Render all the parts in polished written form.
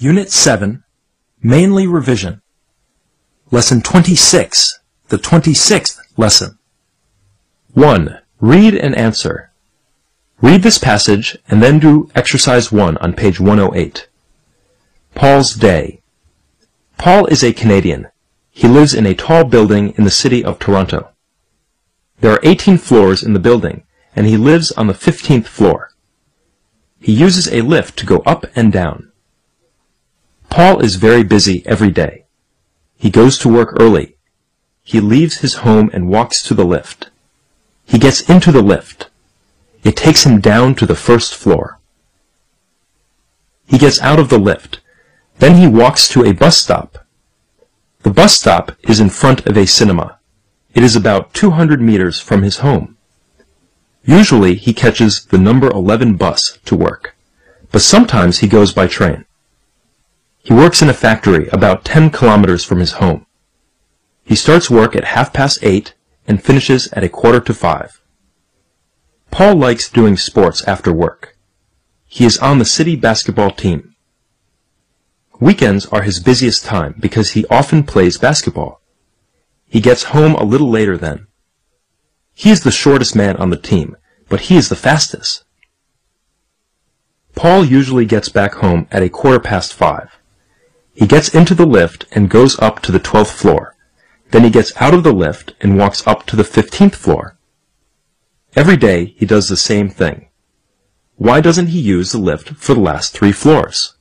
Unit 7, Mainly Revision. Lesson 26, the 26th lesson. 1. Read and answer. Read this passage and then do exercise 1 on page 108. Paul's Day. Paul is a Canadian. He lives in a tall building in the city of Toronto. There are 18 floors in the building, and he lives on the 15th floor. He uses a lift to go up and down. Paul is very busy every day. He goes to work early. He leaves his home and walks to the lift. He gets into the lift. It takes him down to the first floor. He gets out of the lift. Then he walks to a bus stop. The bus stop is in front of a cinema. It is about 200 meters from his home. Usually he catches the number 11 bus to work, but sometimes he goes by train. He works in a factory about 10 kilometers from his home. He starts work at 8:30 and finishes at 4:45. Paul likes doing sports after work. He is on the city basketball team. Weekends are his busiest time because he often plays basketball. He gets home a little later then. He is the shortest man on the team, but he is the fastest. Paul usually gets back home at 5:15. He gets into the lift and goes up to the 12th floor. Then he gets out of the lift and walks up to the 15th floor. Every day he does the same thing. Why doesn't he use the lift for the last 3 floors?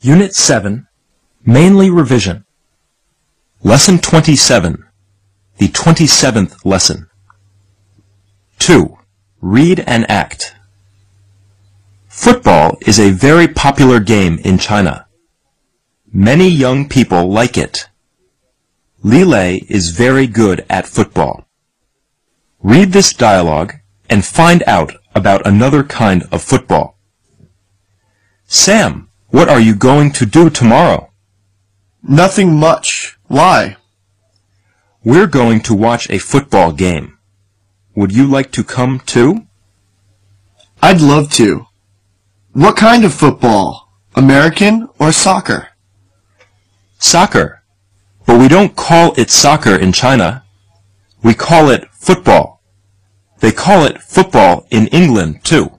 Unit 7, Mainly Revision. Lesson 27, the 27th lesson. 2. Read and act. Football is a very popular game in China. Many young people like it. Lilei is very good at football. Read this dialogue and find out about another kind of football. Sam, what are you going to do tomorrow? Nothing much. Why? We're going to watch a football game. Would you like to come too? I'd love to. What kind of football? American or soccer? Soccer. But we don't call it soccer in China. We call it football. They call it football in England too.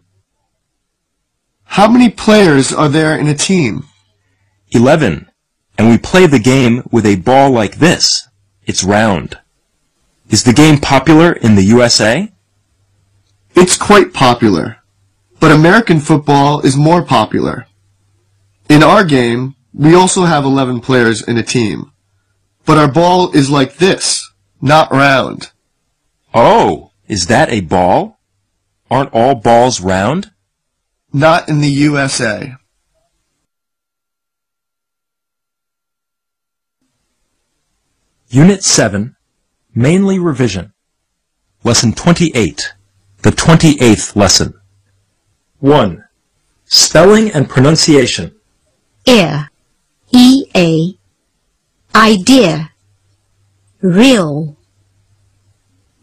How many players are there in a team? 11. And we play the game with a ball like this. It's round. Is the game popular in the USA? It's quite popular, but American football is more popular. In our game, we also have 11 players in a team, but our ball is like this, not round. Oh, is that a ball? Aren't all balls round? Not in the USA. Unit 7, Mainly Revision. Lesson 28, the 28th lesson. 1. Spelling and pronunciation. Ear, E-A, idea, real,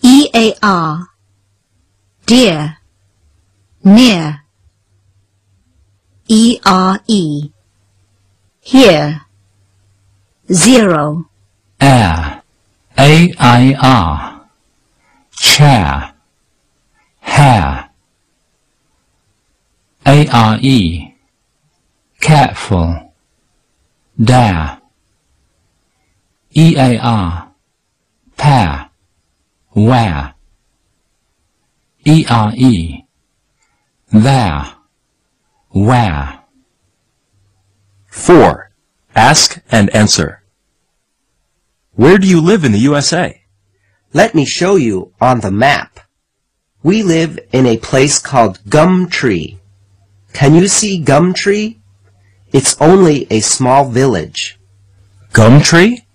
E-A-R, dear, near, E-R-E, here, 0. Air, A-I-R, chair, hair, A-R-E, careful, dare, E-A-R, pair, where, E-R-E, there, where. 4. Ask and answer. Where do you live in the USA? Let me show you on the map. We live in a place called Gumtree. Can you see Gumtree? It's only a small village. Gumtree?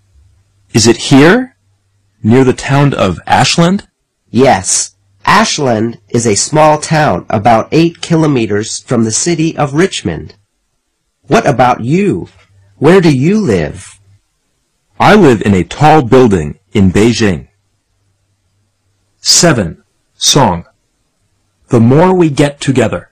Is it here? Near the town of Ashland? Yes, Ashland is a small town about 8 kilometers from the city of Richmond. What about you? Where do you live? I live in a tall building in Beijing. 7. Song. the more we get together.